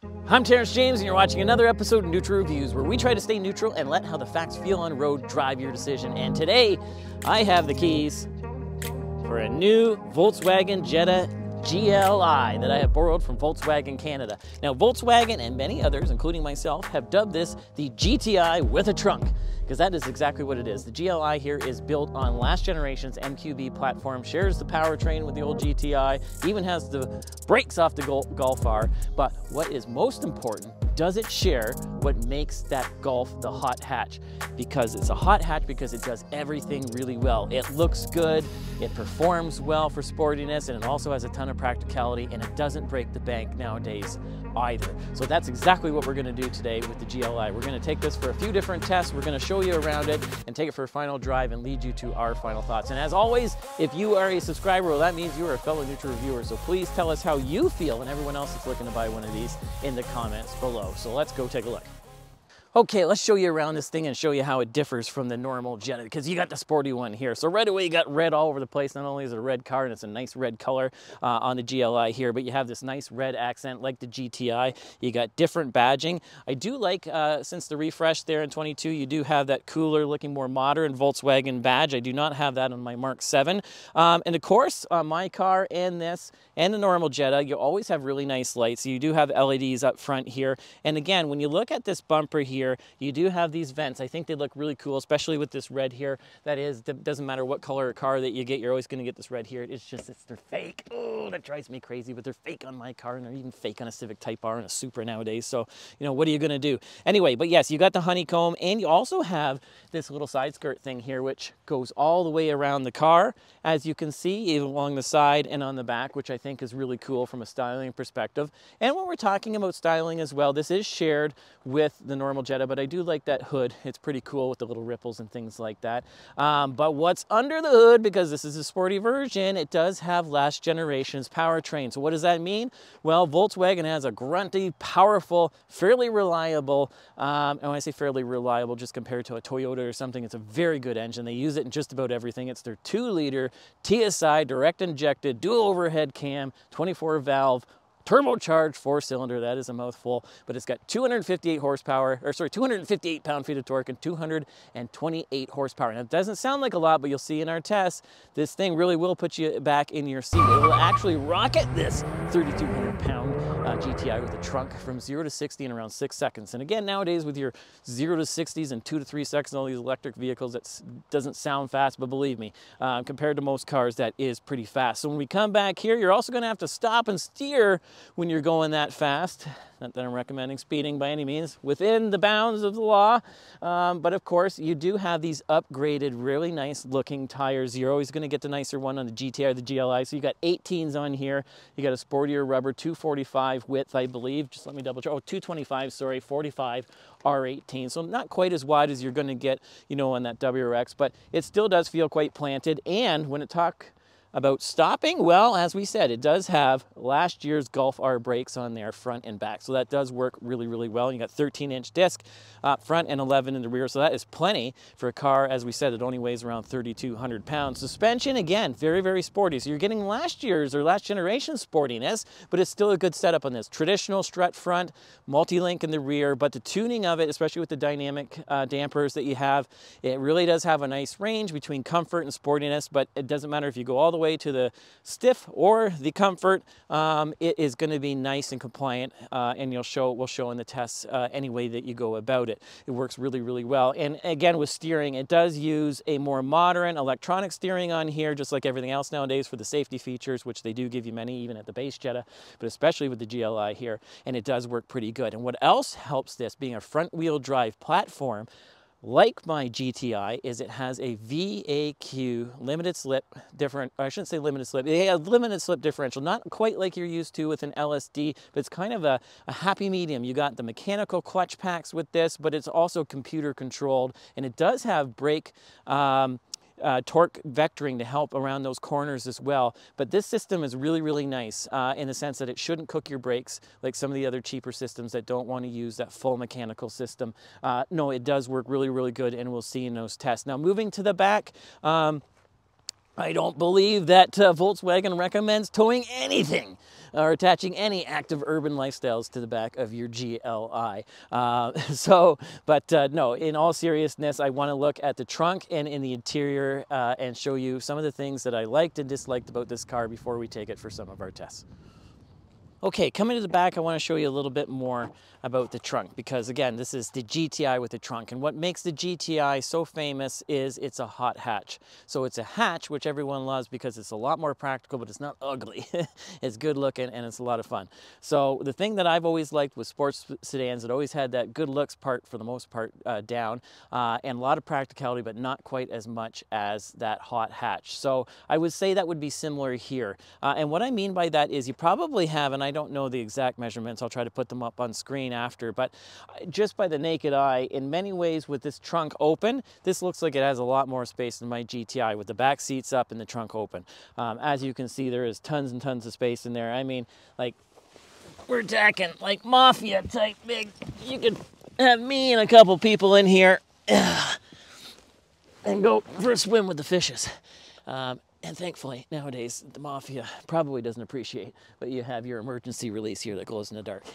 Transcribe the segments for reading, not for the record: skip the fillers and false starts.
I'm Terrence James, and you're watching another episode of Neutral Reviews, where we try to stay neutral and let how the facts feel on road drive your decision. And today, I have the keys for a new Volkswagen Jetta GLI that I have borrowed from Volkswagen Canada. Now, Volkswagen and many others, including myself, have dubbed this the GTI with a trunk, because that is exactly what it is. The GLI here is built on last generation's MQB platform, shares the powertrain with the old GTI, even has the brakes off the Golf R, but what is most important, does it share what makes that Golf the hot hatch? Because it's a hot hatch because it does everything really well. It looks good, it performs well for sportiness, and it also has a ton of practicality, and it doesn't break the bank nowadays either. So that's exactly what we're going to do today with the GLI. We're going to take this for a few different tests. We're going to show you around it and take it for a final drive and lead you to our final thoughts. And as always, if you are a subscriber, well, that means you are a fellow Neutral reviewer. So please tell us how you feel and everyone else that's looking to buy one of these in the comments below. So let's go take a look. Okay, let's show you around this thing and show you how it differs from the normal Jetta, because you got the sporty one here. So right away you got red all over the place. Not only is it a red car and it's a nice red color on the GLI here, but you have this nice red accent like the GTI. You got different badging. I do like, since the refresh there in 22, you do have that cooler looking more modern Volkswagen badge. I do not have that on my Mark 7. And of course, on my car and this and the normal Jetta, you always have really nice lights. You do have LEDs up front here. And again, when you look at this bumper here, you do have these vents. I think they look really cool, especially with this red here. That is, doesn't matter what color car that you get, you're always going to get this red here. It's just, they're fake. Oh, that drives me crazy, but they're fake on my car, and they're even fake on a Civic Type R and a Supra nowadays. So, you know, what are you going to do? Anyway, but yes, you got the honeycomb, and you also have this little side skirt thing here, which goes all the way around the car, as you can see, even along the side and on the back, which I think is really cool from a styling perspective. And when we're talking about styling as well, this is shared with the normal Jetta, but I do like that hood. It's pretty cool with the little ripples and things like that. But what's under the hood, because this is a sporty version, it does have last generation's powertrain. So what does that mean? Well, Volkswagen has a grunty, powerful, fairly reliable, and when I say fairly reliable, just compared to a Toyota or something, it's a very good engine. They use it in just about everything. It's their 2-liter TSI direct injected dual overhead cam 24-valve turbocharged 4-cylinder. That is a mouthful, but it's got 258 horsepower, or sorry, 258 pound-feet of torque and 228 horsepower. Now, it doesn't sound like a lot, but you'll see in our tests, this thing really will put you back in your seat. It will actually rocket this 3,200-pound GTI with a trunk from 0 to 60 in around 6 seconds. And again, nowadays with your 0 to 60s in 2 to 3 seconds, all these electric vehicles, that doesn't sound fast, but believe me, compared to most cars, that is pretty fast. So when we come back here, you're also going to have to stop and steer when you're going that fast. Not that I'm recommending speeding by any means, within the bounds of the law. But of course, you do have these upgraded, really nice looking tires. You're always going to get the nicer one on the GTI or the GLI. So you got 18s on here. You got a sportier rubber, 245 width, I believe. Just let me double check. Oh, 225, sorry, 45 R18. So not quite as wide as you're going to get, you know, on that WRX, but it still does feel quite planted. And when it about stopping, well, as we said, it does have last year's Golf R brakes on there, front and back. So that does work really, really well. You got 13-inch disc front and 11 in the rear. So that is plenty for a car, as we said, it only weighs around 3,200 pounds. Suspension, again, very, very sporty. So you're getting last year's or last generation's sportiness, but it's still a good setup on this. Traditional strut front, multi-link in the rear, but the tuning of it, especially with the dynamic dampers that you have, it really does have a nice range between comfort and sportiness, but it doesn't matter if you go all the way to the stiff or the comfort, it is going to be nice and compliant, and we'll show in the tests any way that you go about it. It works really, really well. And again, with steering, it does use a more modern electronic steering on here, just like everything else nowadays for the safety features, which they do give you many, even at the base Jetta, but especially with the GLI here, and it does work pretty good. And what else helps this, being a front-wheel drive platform, like my GTI, is it has a VAQ limited slip I shouldn't say limited slip, it has limited slip differential, not quite like you're used to with an LSD, but it's kind of a happy medium. You got the mechanical clutch packs with this, but it's also computer controlled, and it does have brake torque vectoring to help around those corners as well. But this system is really, really nice in the sense that it shouldn't cook your brakes like some of the other cheaper systems that don't want to use that full mechanical system. No, it does work really, really good, and we'll see in those tests. Now, moving to the back, I don't believe that Volkswagen recommends towing anything or attaching any active urban lifestyles to the back of your GLI. No, in all seriousness, I want to look at the trunk and in the interior and show you some of the things that I liked and disliked about this car before we take it for some of our tests. Okay, coming to the back, I want to show you a little bit more about the trunk because, again, this is the GTI with the trunk. And what makes the GTI so famous is it's a hot hatch. So it's a hatch, which everyone loves because it's a lot more practical, but it's not ugly. It's good looking and it's a lot of fun. So the thing that I've always liked with sports sedans, it always had that good looks part, for the most part, down, and a lot of practicality, but not quite as much as that hot hatch. So I would say that would be similar here. And what I mean by that is you probably have, and I don't know the exact measurements, I'll try to put them up on screen after, but just by the naked eye, in many ways with this trunk open, this looks like it has a lot more space than my GTI with the back seats up and the trunk open. As you can see, there is tons and tons of space in there. I mean, like, we're talking like mafia type big. You could have me and a couple people in here and go for a swim with the fishes. And thankfully, nowadays, the mafia probably doesn't appreciate, but you have your emergency release here that glows in the dark.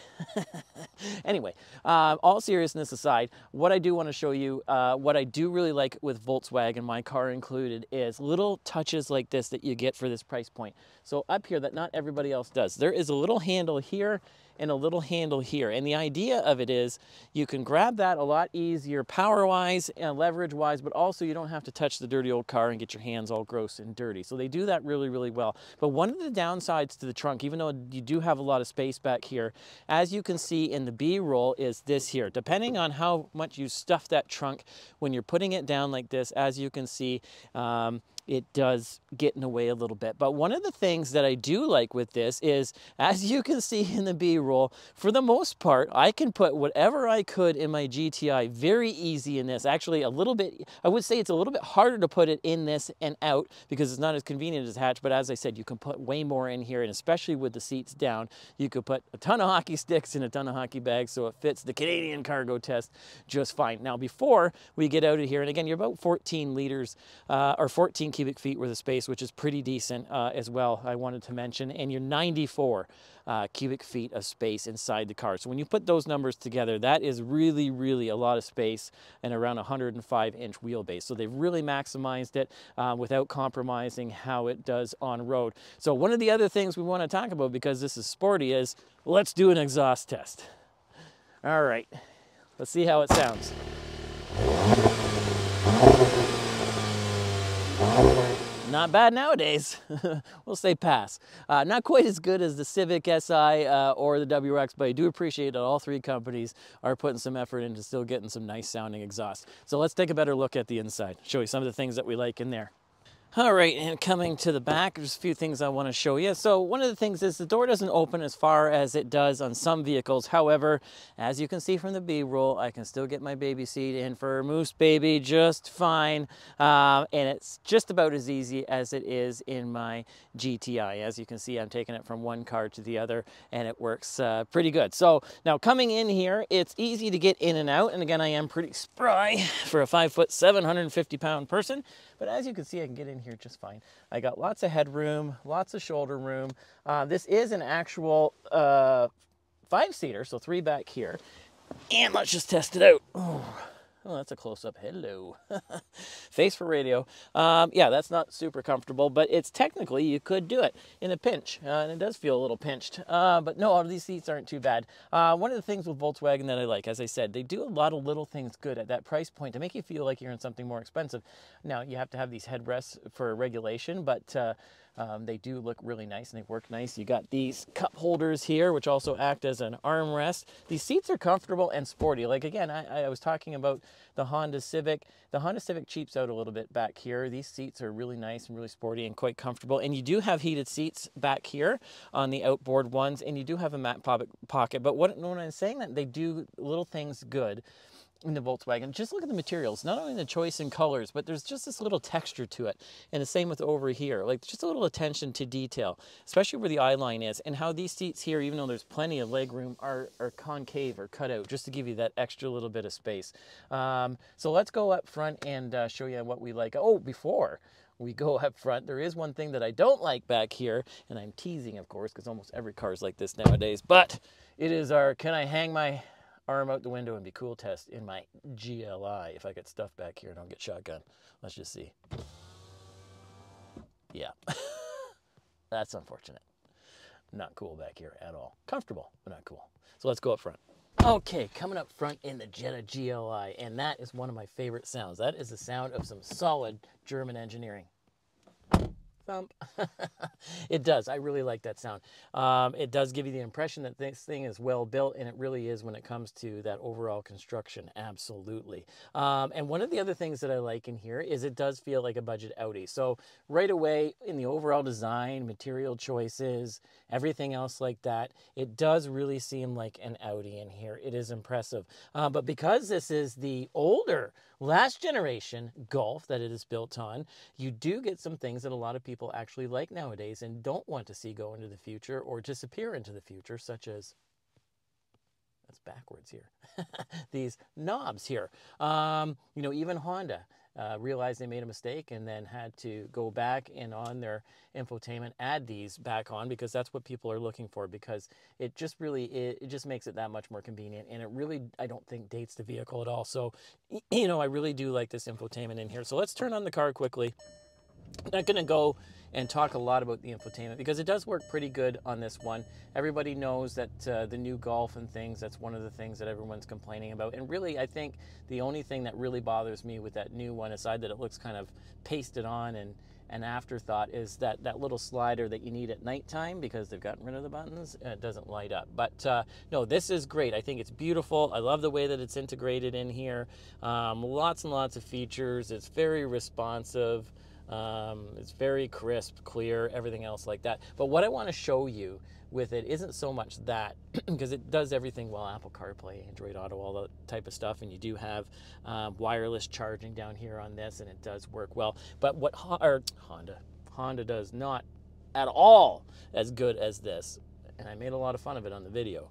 Anyway, all seriousness aside, what I do want to show you, what I do really like with Volkswagen, my car included, is little touches like this that you get for this price point. So up here that not everybody else does. There is a little handle here and a little handle here. And the idea of it is you can grab that a lot easier power-wise and leverage-wise, but also you don't have to touch the dirty old car and get your hands all gross and dirty. So they do that really, really well. But one of the downsides to the trunk, even though you do have a lot of space back here, as you can see in the B-roll, is this here. Depending on how much you stuff that trunk, when you're putting it down like this, as you can see, it does get in the way a little bit. But one of the things that I do like with this is, as you can see in the B-roll, for the most part, I can put whatever I could in my GTI very easy in this. Actually, a little bit, I would say it's a little bit harder to put it in this and out because it's not as convenient as hatch, but as I said, you can put way more in here, and especially with the seats down, you could put a ton of hockey sticks in a ton of hockey bags so it fits the Canadian cargo test just fine. Now, before we get out of here, and again, you're about 14 liters or 14 cubic feet worth of space, which is pretty decent as well, I wanted to mention, and you're 94 cubic feet of space inside the car. So when you put those numbers together, that is really, really a lot of space and around 105-inch wheelbase. So they've really maximized it without compromising how it does on road. So one of the other things we want to talk about, because this is sporty, is let's do an exhaust test. All right, let's see how it sounds. Not bad nowadays. We'll say pass. Not quite as good as the Civic Si or the WRX, but I do appreciate that all three companies are putting some effort into still getting some nice sounding exhaust. So let's take a better look at the inside, show you some of the things that we like in there. All right, and coming to the back, there's a few things I want to show you. So one of the things is the door doesn't open as far as it does on some vehicles. However, as you can see from the B-roll, I can still get my baby seat in for Moose Baby just fine. And it's just about as easy as it is in my GTI. As you can see, I'm taking it from one car to the other, and it works pretty good. So now coming in here, it's easy to get in and out. And again, I am pretty spry for a 5'7", 150-pound person. But as you can see, I can get in here just fine. I got lots of headroom, lots of shoulder room. This is an actual 5-seater, so 3 back here. And let's just test it out. Oh, that's a close-up. Hello. Face for radio. Yeah, that's not super comfortable, but it's technically, you could do it in a pinch. And it does feel a little pinched. But no, all of these seats aren't too bad. One of the things with Volkswagen that I like, as I said, they do a lot of little things good at that price point to make you feel like you're in something more expensive. Now, you have to have these headrests for regulation, but they do look really nice and they work nice. You got these cup holders here, which also act as an armrest. These seats are comfortable and sporty. Like, again, I was talking about the Honda Civic. The Honda Civic cheaps out a little bit back here. These seats are really nice and really sporty and quite comfortable. And you do have heated seats back here on the outboard ones, and you do have a mat pocket. But when I'm saying that they do little things good in the Volkswagen, just look at the materials, not only the choice in colors, but there's just this little texture to it. And the same with over here, like just a little attention to detail, especially where the eye line is, and how these seats here, even though there's plenty of leg room, are concave or cut out just to give you that extra little bit of space. So let's go up front and show you what we like. Oh, before we go up front. There is one thing that I don't like back here, and I'm teasing, of course, because almost every car is like this nowadays, but it is our can I hang my arm out the window and be cool test in my GLI if I get stuff back here and don't get shotgun. Let's just see. Yeah, that's unfortunate. Not cool back here at all. Comfortable, but not cool. So let's go up front. Okay, coming up front in the Jetta GLI, and that is one of my favorite sounds. That is the sound of some solid German engineering. Thump. It does. I really like that sound. It does give you the impression that this thing is well built, and it really is when it comes to that overall construction. Absolutely. And one of the other things that I like in here is it does feel like a budget Audi. So right away in the overall design, material choices, everything else like that, it does really seem like an Audi in here. It is impressive. But because this is the older, last generation Golf that it is built on, you do get some things that a lot of people actually like nowadays and don't want to see go into the future or disappear into the future, such as, that's backwards here, these knobs here. You know, even Honda realized they made a mistake and then had to go back and on their infotainment add these back on, because that's what people are looking for, because it just really, it just makes it that much more convenient, and it really, I don't think, dates the vehicle at all. So, you know, I really do like this infotainment in here. So let's turn on the car quickly. I'm not going to go and talk a lot about the infotainment because it does work pretty good on this one. Everybody knows that the new Golf and things, that's one of the things that everyone's complaining about. And really, I think the only thing that really bothers me with that new one, aside that it looks kind of pasted on and an afterthought, is that little slider that you need at nighttime, because they've gotten rid of the buttons, it doesn't light up. But no, this is great. I think it's beautiful. I love the way that it's integrated in here. Lots and lots of features. It's very responsive. It's very crisp, clear, everything else like that. But what I want to show you with it isn't so much that, because it does everything well, Apple CarPlay, Android Auto, all that type of stuff, and you do have wireless charging down here on this, and it does work well. But what Honda does not at all as good as this, and I made a lot of fun of it on the video,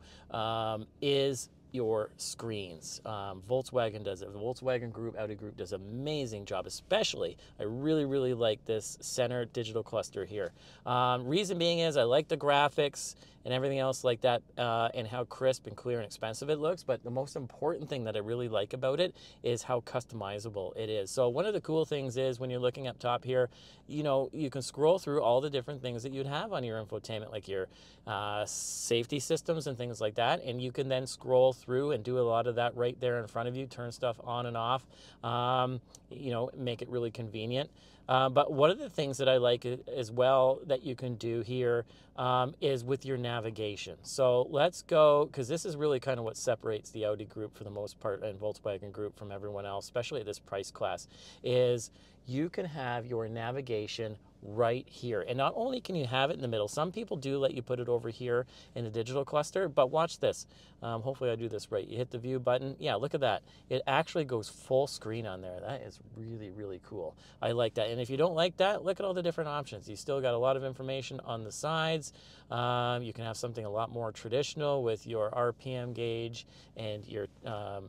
is your screens. Volkswagen does it. The Volkswagen Group, Audi Group does an amazing job. Especially, I really like this center digital cluster here. Reason being is I like the graphics and everything else like that, and how crisp and clear and expensive it looks. But the most important thing that I really like about it is how customizable it is. So one of the cool things is when you're looking up top here, you know, you can scroll through all the different things that you'd have on your infotainment, like your safety systems and things like that. And you can then scroll through and do a lot of that right there in front of you, turn stuff on and off, you know, make it really convenient. But one of the things that I like as well that you can do here is with your navigation. So let's go, because this is really kind of what separates the Audi Group for the most part and Volkswagen Group from everyone else, especially at this price class, is you can have your navigation right here. And not only can you have it in the middle, some people do let you put it over here in the digital cluster, but watch this. Hopefully I do this right. You hit the view button. Yeah, look at that. It actually goes full screen on there. That is really cool. I like that. And if you don't like that, look at all the different options. You still got a lot of information on the sides. You can have something a lot more traditional with your RPM gauge and your,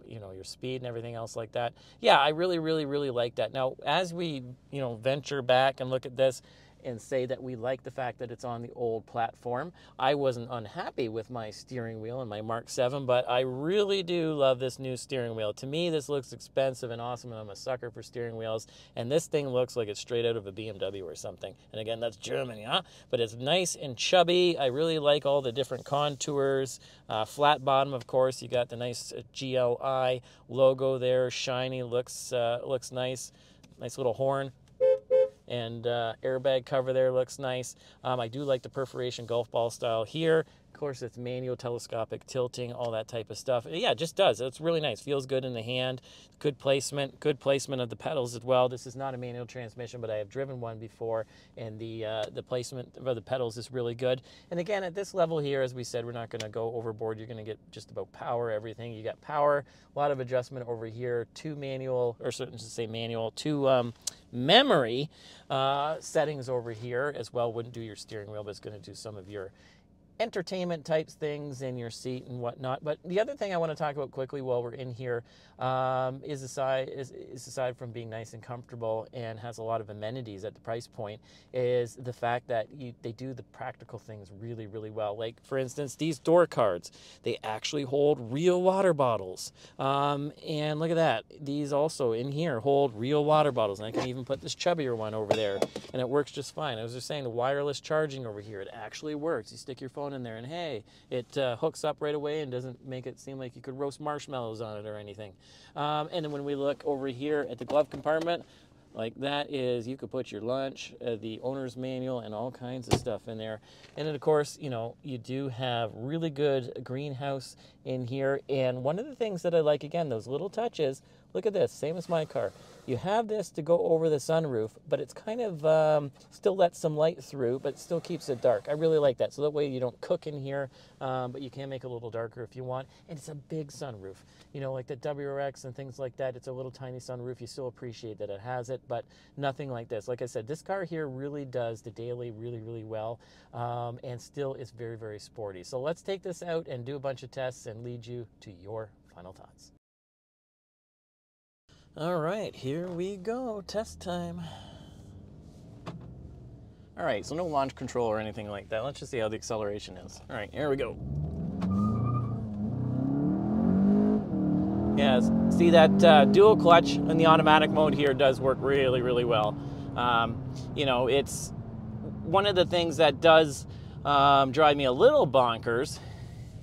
you know, your speed and everything else like that. Yeah, I really like that. Now, as we, you know, venture back and look at this and say that we like the fact that it's on the old platform, I wasn't unhappy with my steering wheel and my Mark 7, but I really do love this new steering wheel. To me, this looks expensive and awesome, and I'm a sucker for steering wheels, and this thing looks like it's straight out of a BMW or something. And again, that's Germany, huh? But it's nice and chubby. I really like all the different contours. Flat bottom, of course. You got the nice GLI logo there, shiny, looks nice. Nice little horn. And airbag cover there looks nice. I do like the perforation golf ball style here. Of course, it's manual, telescopic, tilting, all that type of stuff. Yeah, it just does. It's really nice. Feels good in the hand. Good placement of the pedals as well. This is not a manual transmission, but I have driven one before, and the placement of the pedals is really good. And again, at this level here, as we said, we're not going to go overboard. You're going to get just about power, everything. You got power, a lot of adjustment over here, two manual, or certain to say manual, two memory settings over here as well. Wouldn't do your steering wheel, but it's going to do some of your entertainment types things in your seat and whatnot. But the other thing I want to talk about quickly while we're in here is aside from being nice and comfortable and has a lot of amenities at the price point, is the fact that they do the practical things really, really well. Like, for instance, these door cards, they actually hold real water bottles. And look at that. These also in here hold real water bottles. And I can even put this chubbier one over there, and it works just fine. I was just saying, the wireless charging over here, it actually works. You stick your phone in there and hey, it hooks up right away and doesn't make it seem like you could roast marshmallows on it or anything. And then when we look over here at the glove compartment, like that is, you could put your lunch, the owner's manual, and all kinds of stuff in there. And then of course, you know, you do have really good greenhouse in here. And one of the things that I like, again, those little touches, look at this, same as my car. You have this to go over the sunroof, but it's kind of still lets some light through, but still keeps it dark. I really like that. So that way you don't cook in here, but you can make it a little darker if you want. And it's a big sunroof. You know, like the WRX and things like that, it's a little tiny sunroof. You still appreciate that it has it, but nothing like this. Like I said, this car here really does the daily really, really well, and still is very, very sporty. So let's take this out and do a bunch of tests and lead you to your final thoughts. All right, here we go, test time. All right, so no launch control or anything like that. Let's just see how the acceleration is. All right, here we go. Yeah, see that dual clutch in the automatic mode here does work really, really well. You know, it's one of the things that does drive me a little bonkers.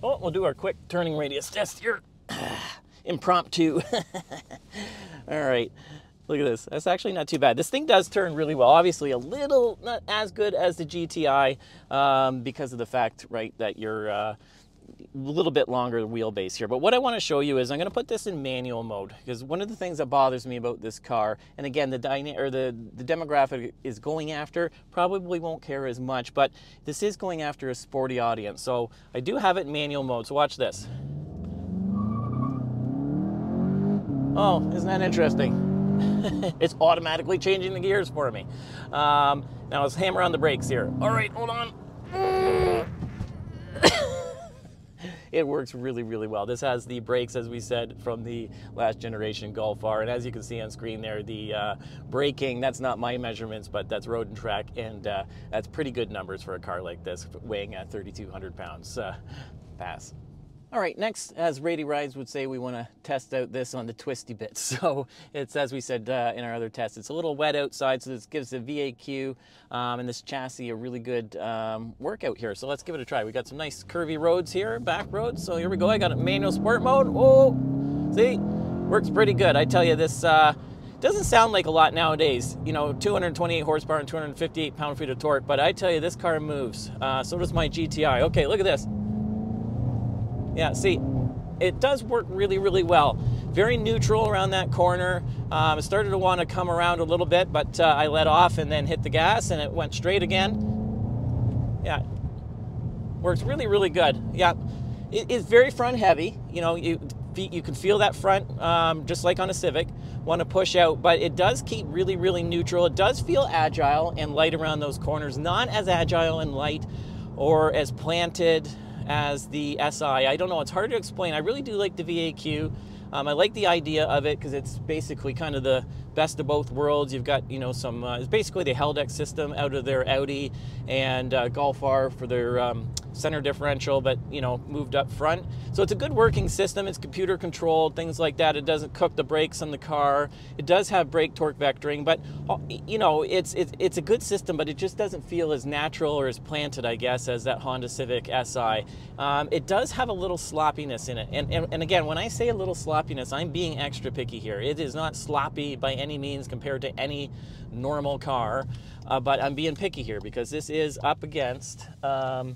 Oh, we'll do our quick turning radius test here. Impromptu. All right, look at this. That's actually not too bad. This thing does turn really well. Obviously a little not as good as the GTI because of the fact, right, that you're a little bit longer wheelbase here. But what I want to show you is I'm going to put this in manual mode, because one of the things that bothers me about this car, and again, the demographic is going after, probably won't care as much, but this is going after a sporty audience. So I do have it in manual mode. So watch this. Oh, isn't that interesting? It's automatically changing the gears for me. Now let's hammer on the brakes here. All right, hold on. It works really, really well. This has the brakes, as we said, from the last generation Golf R. And as you can see on screen there, the braking, that's not my measurements, but that's Road and Track. And that's pretty good numbers for a car like this, weighing at 3,200 pounds. Pass. All right, next, as Rady Rides would say, we want to test out this on the twisty bits. So it's, as we said in our other test, it's a little wet outside, so this gives the VAQ and this chassis a really good workout here. So let's give it a try. We got some nice curvy roads here, back roads. So here we go. I got it manual sport mode. Oh, see, works pretty good. I tell you, this doesn't sound like a lot nowadays. You know, 228 horsepower and 258 pound-feet of torque. But I tell you, this car moves. So does my GTI. Okay, look at this. Yeah, see, it does work really, really well. Very neutral around that corner. It started to want to come around a little bit, but I let off and then hit the gas and it went straight again. Yeah, works really, really good. Yeah, it is very front heavy. You know, you can feel that front, just like on a Civic, want to push out, but it does keep really, really neutral. It does feel agile and light around those corners, not as agile and light or as planted as the SI. I don't know, it's hard to explain. I really do like the VAQ. I like the idea of it because it's basically kind of the best of both worlds. You've got, you know, some, it's basically the Heldex system out of their Audi and Golf R for their center differential, but, you know, moved up front. So it's a good working system. It's computer controlled, things like that. It doesn't cook the brakes on the car. It does have brake torque vectoring, but, you know, it's a good system, but it just doesn't feel as natural or as planted, I guess, as that Honda Civic Si. It does have a little sloppiness in it. And again, when I say a little sloppiness, I'm being extra picky here. It is not sloppy by any means compared to any normal car, but I'm being picky here because this is up against, well,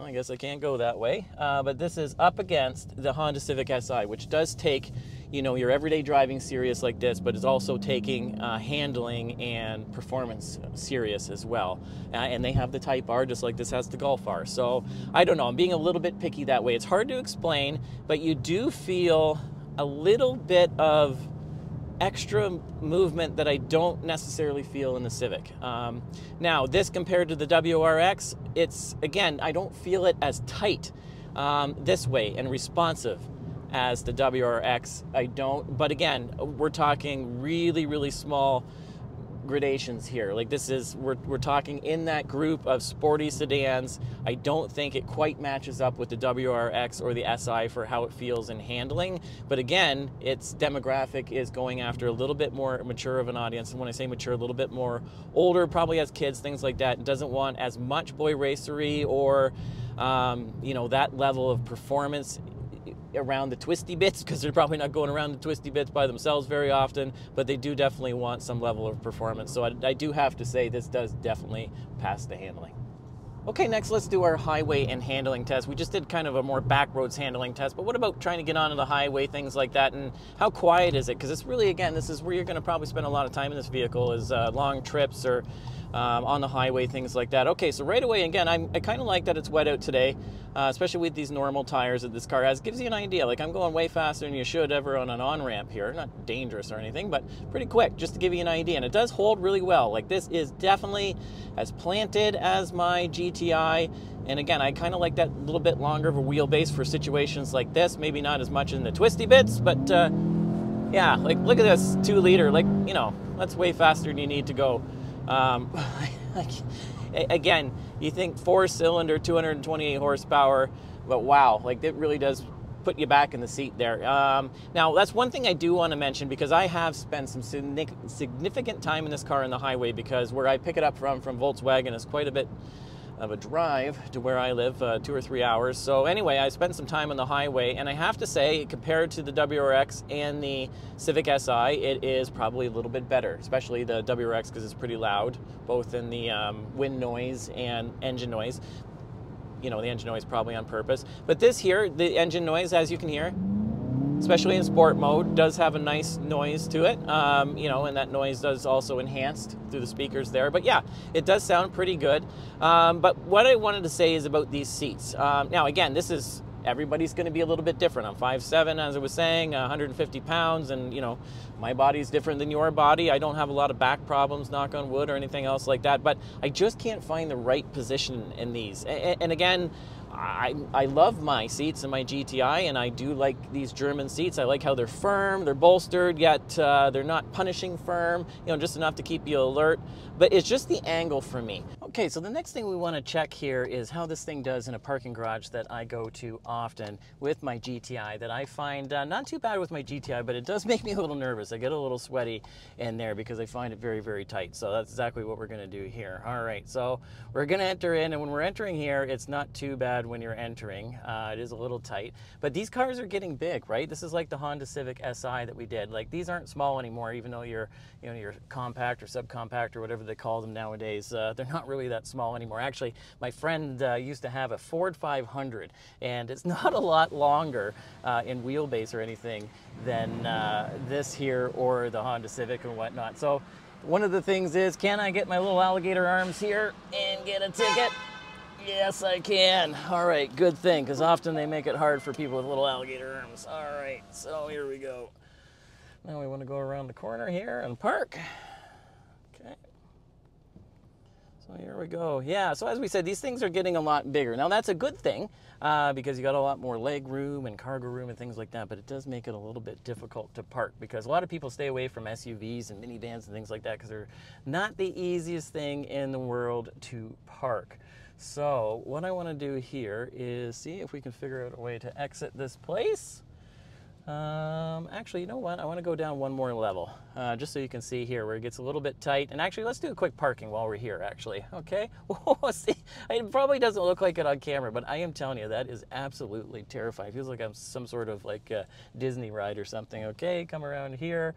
I guess I can't go that way, but this is up against the Honda Civic Si, which does take, you know, your everyday driving serious like this, but is also taking handling and performance serious as well. And they have the Type R just like this has the Golf R. So I don't know, I'm being a little bit picky that way. It's hard to explain, but you do feel a little bit of extra movement that I don't necessarily feel in the Civic. Now, this compared to the WRX, it's, again, I don't feel it as tight this way and responsive as the WRX. I don't, but again, we're talking really, really small gradations here. Like this is, we're talking in that group of sporty sedans. I don't think it quite matches up with the WRX or the SI for how it feels in handling. But again, its demographic is going after a little bit more mature of an audience. And when I say mature, a little bit more older, probably has kids, things like that. It doesn't want as much boy racery or, you know, that level of performance around the twisty bits, because they're probably not going around the twisty bits by themselves very often, but they do definitely want some level of performance. So I do have to say this does definitely pass the handling. Okay, next let's do our highway and handling test. We just did kind of a more backroads handling test, but what about trying to get onto the highway, things like that, and how quiet is it? Because it's really, again, this is where you're going to probably spend a lot of time in this vehicle, is long trips or on the highway, things like that. Okay, so right away, again, I kind of like that it's wet out today, especially with these normal tires that this car has. Gives you an idea. Like, I'm going way faster than you should ever on an on-ramp here. Not dangerous or anything, but pretty quick, just to give you an idea. And it does hold really well. Like, this is definitely as planted as my GTI. And again, I kind of like that little bit longer of a wheelbase for situations like this. Maybe not as much in the twisty bits, but yeah, like, look at this 2 liter. Like, you know, that's way faster than you need to go. Again, you think 4-cylinder, 228 horsepower, but wow, like it really does put you back in the seat there. Now, that's one thing I do want to mention, because I have spent some significant time in this car on the highway, because where I pick it up from Volkswagen is quite a bit of a drive to where I live, 2 or 3 hours. So anyway, I spent some time on the highway, and I have to say, compared to the WRX and the Civic Si, it is probably a little bit better, especially the WRX, because it's pretty loud, both in the wind noise and engine noise. You know, the engine noise probably on purpose. But this here, the engine noise, as you can hear, especially in sport mode, does have a nice noise to it, you know, and that noise does also enhanced through the speakers there. But yeah, it does sound pretty good. But what I wanted to say is about these seats. Now, again, this is, everybody's going to be a little bit different. I'm 5'7", as I was saying, 150 pounds, and, you know, my body's different than your body. I don't have a lot of back problems, knock on wood, or anything else like that, but I just can't find the right position in these. And again, I love my seats in my GTI, and I do like these German seats. I like how they're firm, they're bolstered, yet they're not punishing firm, you know, just enough to keep you alert. But it's just the angle for me. Okay, so the next thing we want to check here is how this thing does in a parking garage that I go to often with my GTI, that I find not too bad with my GTI, but it does make me a little nervous. I get a little sweaty in there because I find it very, very tight. So that's exactly what we're going to do here. All right, so we're going to enter in, and when we're entering here, it's not too bad when you're entering. It is a little tight, but these cars are getting big, right? This is like the Honda Civic Si that we did. Like, these aren't small anymore, even though you're, you know, you're compact or subcompact or whatever they call them nowadays. They're not really that small anymore. Actually, my friend used to have a Ford 500, and it's not a lot longer in wheelbase or anything than this here or the Honda Civic and whatnot. So one of the things is, can I get my little alligator arms here and get a ticket? Yes, I can. All right, good thing, because often they make it hard for people with little alligator arms. All right, so here we go. Now we want to go around the corner here and park. Okay. So here we go. Yeah, so as we said, these things are getting a lot bigger. Now that's a good thing, because you got a lot more leg room and cargo room and things like that, but it does make it a little bit difficult to park, because a lot of people stay away from SUVs and minivans and things like that, because they're not the easiest thing in the world to park. So what I want to do here is see if we can figure out a way to exit this place. Actually, you know what? I want to go down one more level, just so you can see here where it gets a little bit tight. And actually, let's do a quick parking while we're here, actually. Okay? See, it probably doesn't look like it on camera, but I am telling you, that is absolutely terrifying. It feels like I'm some sort of like a Disney ride or something. Okay, come around here.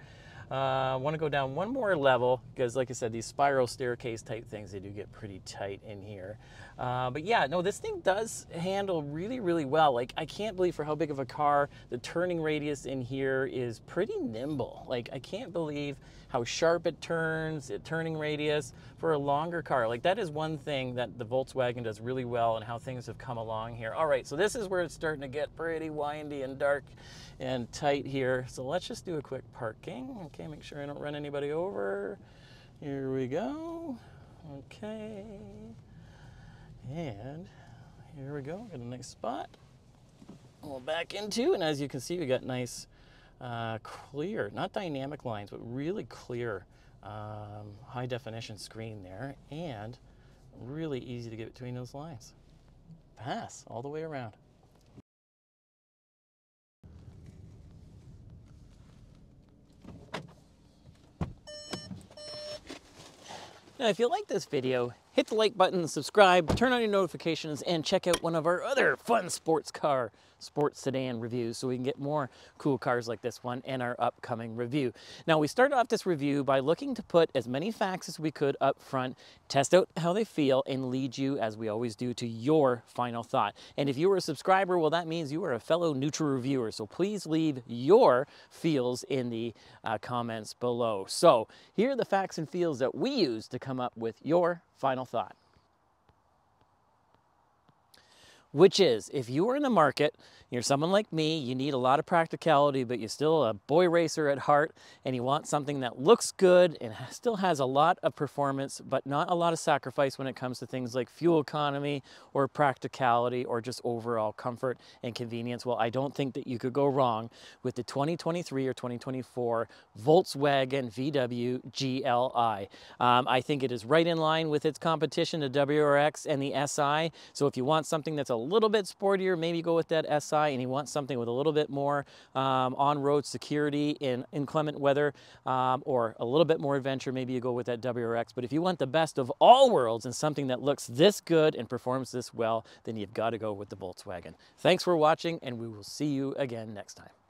I want to go down one more level, because like I said, these spiral staircase type things, they do get pretty tight in here. But yeah, no, this thing does handle really, really well. Like, I can't believe for how big of a car, the turning radius in here is pretty nimble. Like, I can't believe how sharp it turns, the turning radius for a longer car. Like, that is one thing that the Volkswagen does really well, and how things have come along here. All right, so this is where it's starting to get pretty windy and dark and tight here. So let's just do a quick parking. Okay, make sure I don't run anybody over. Here we go. Okay. And here we go, got a nice spot. We'll back into, and as you can see, we got nice clear, not dynamic lines, but really clear high definition screen there, and really easy to get between those lines. Pass all the way around. Now, if you like this video, hit the like button, subscribe, turn on your notifications, and check out one of our other fun sports sedan reviews so we can get more cool cars like this one in our upcoming review. Now, we started off this review by looking to put as many facts as we could up front, test out how they feel, and lead you, as we always do, to your final thought. And if you are a subscriber, well, that means you are a fellow neutral reviewer, so please leave your feels in the comments below. So here are the facts and feels that we use to come up with your final thought. Which is, if you are in the market, you're someone like me, you need a lot of practicality, but you're still a boy racer at heart, and you want something that looks good and still has a lot of performance, but not a lot of sacrifice when it comes to things like fuel economy or practicality or just overall comfort and convenience, well, I don't think that you could go wrong with the 2023 or 2024 Volkswagen VW GLI. I think it is right in line with its competition, the WRX and the SI. So if you want something that's a little bit sportier, maybe go with that SI, and you want something with a little bit more on-road security in inclement weather, or a little bit more adventure, maybe you go with that WRX. But if you want the best of all worlds and something that looks this good and performs this well, then you've got to go with the Volkswagen. Thanks for watching, and we will see you again next time.